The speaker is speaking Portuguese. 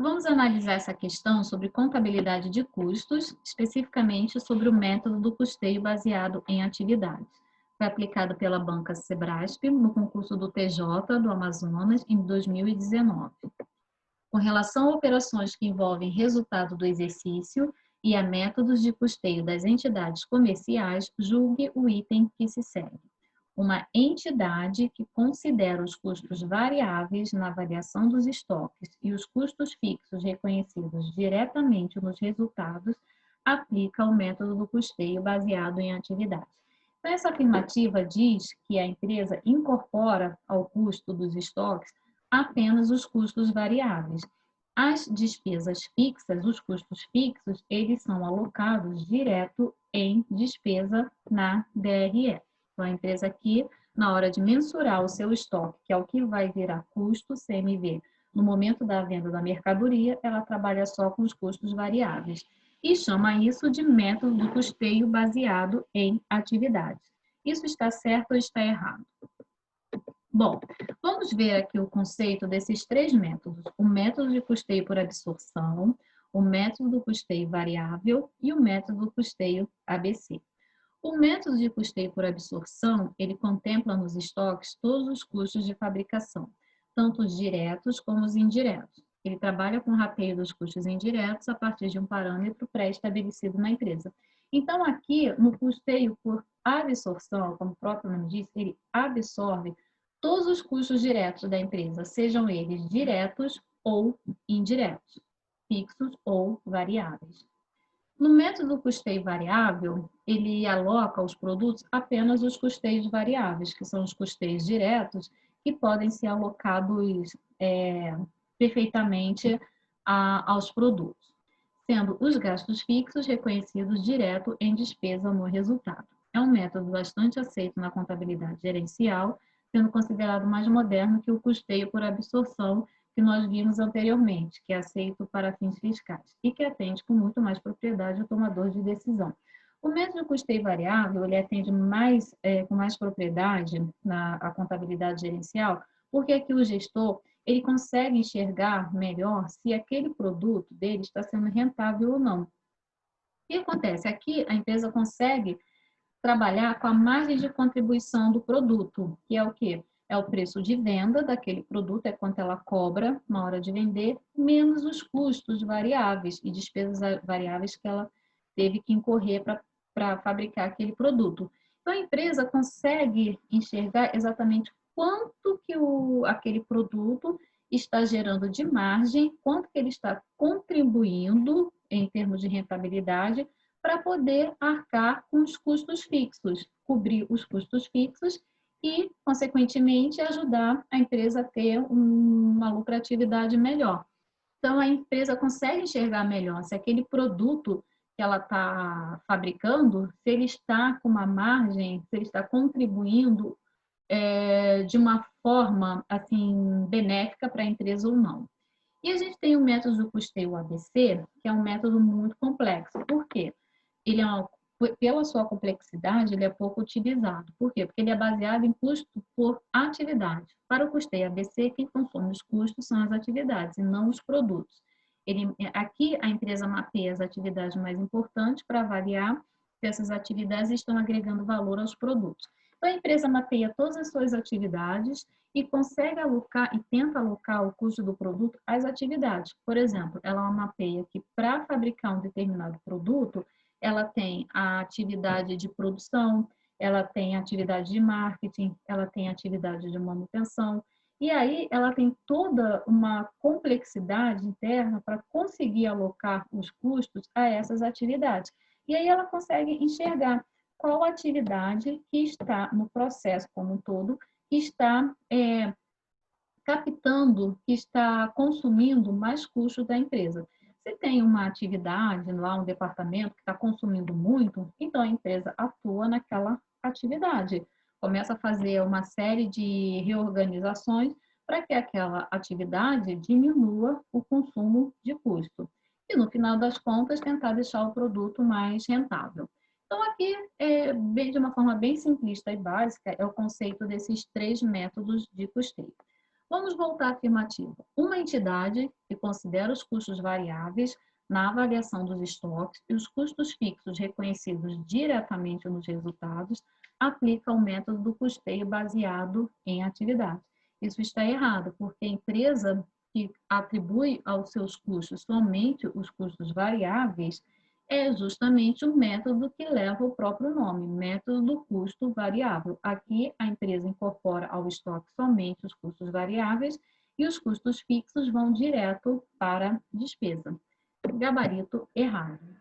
Vamos analisar essa questão sobre contabilidade de custos, especificamente sobre o método do custeio baseado em atividades. Foi aplicado pela banca Sebrasp no concurso do TJ do Amazonas em 2019. Com relação a operações que envolvem resultado do exercício e a métodos de custeio das entidades comerciais, julgue o item que se segue. Uma entidade que considera os custos variáveis na avaliação dos estoques e os custos fixos reconhecidos diretamente nos resultados, aplica o método do custeio baseado em atividades. Então, essa afirmativa diz que a empresa incorpora ao custo dos estoques apenas os custos variáveis. As despesas fixas, os custos fixos, eles são alocados direto em despesa na DRE. Então, a empresa aqui, na hora de mensurar o seu estoque, que é o que vai virar custo, CMV, no momento da venda da mercadoria, ela trabalha só com os custos variáveis e chama isso de método do custeio baseado em atividades. Isso está certo ou está errado? Bom, vamos ver aqui o conceito desses três métodos: o método de custeio por absorção, o método do custeio variável e o método do custeio ABC. O método de custeio por absorção, ele contempla nos estoques todos os custos de fabricação, tanto os diretos como os indiretos. Ele trabalha com o rateio dos custos indiretos a partir de um parâmetro pré-estabelecido na empresa. Então, aqui, no custeio por absorção, como o próprio nome diz, ele absorve todos os custos diretos da empresa, sejam eles diretos ou indiretos, fixos ou variáveis. No método custeio variável, ele aloca aos produtos apenas os custeios variáveis, que são os custeios diretos, que podem ser alocados perfeitamente aos produtos, sendo os gastos fixos reconhecidos direto em despesa no resultado. É um método bastante aceito na contabilidade gerencial, sendo considerado mais moderno que o custeio por absorção que nós vimos anteriormente, que é aceito para fins fiscais e que atende com muito mais propriedade o tomador de decisão. O método de custeio variável, ele atende com mais propriedade a contabilidade gerencial, porque aqui o gestor, ele consegue enxergar melhor se aquele produto dele está sendo rentável ou não. O que acontece? Aqui a empresa consegue trabalhar com a margem de contribuição do produto, que é o quê? É o preço de venda daquele produto, é quanto ela cobra na hora de vender, menos os custos variáveis e despesas variáveis que ela teve que incorrer para fabricar aquele produto. Então, a empresa consegue enxergar exatamente quanto que aquele produto está gerando de margem, quanto que ele está contribuindo em termos de rentabilidade para poder arcar com os custos fixos, cobrir os custos fixos e, consequentemente, ajudar a empresa a ter uma lucratividade melhor. Então, a empresa consegue enxergar melhor se aquele produto que ela está fabricando, se ele está com uma margem, se ele está contribuindo de uma forma assim benéfica para a empresa ou não. E a gente tem o método do custeio ABC, que é um método muito complexo. Por quê? Ele pela sua complexidade, ele é pouco utilizado. Por quê? Porque ele é baseado em custo por atividade. Para o custeio ABC, quem consome os custos são as atividades e não os produtos. Aqui, a empresa mapeia as atividades mais importantes para avaliar se essas atividades estão agregando valor aos produtos. Então, a empresa mapeia todas as suas atividades e consegue alocar e tenta alocar o custo do produto às atividades. Por exemplo, ela mapeia que para fabricar um determinado produto, ela tem a atividade de produção, ela tem a atividade de marketing, ela tem a atividade de manutenção, e aí ela tem toda uma complexidade interna para conseguir alocar os custos a essas atividades. E aí ela consegue enxergar qual atividade que está no processo como um todo, que está captando, que está consumindo mais custos da empresa. Se tem uma atividade lá, um departamento que está consumindo muito, então a empresa atua naquela atividade. Começa a fazer uma série de reorganizações para que aquela atividade diminua o consumo de custo. E no final das contas, tentar deixar o produto mais rentável. Então, aqui, de uma forma bem simplista e básica, é o conceito desses três métodos de custeio. Vamos voltar à afirmativa. Uma entidade que considera os custos variáveis na avaliação dos estoques e os custos fixos reconhecidos diretamente nos resultados, aplica o método do custeio baseado em atividade. Isso está errado, porque a empresa que atribui aos seus custos somente os custos variáveis é justamente o método que leva o próprio nome, método do custo variável. Aqui, a empresa incorpora ao estoque somente os custos variáveis e os custos fixos vão direto para a despesa. Gabarito errado.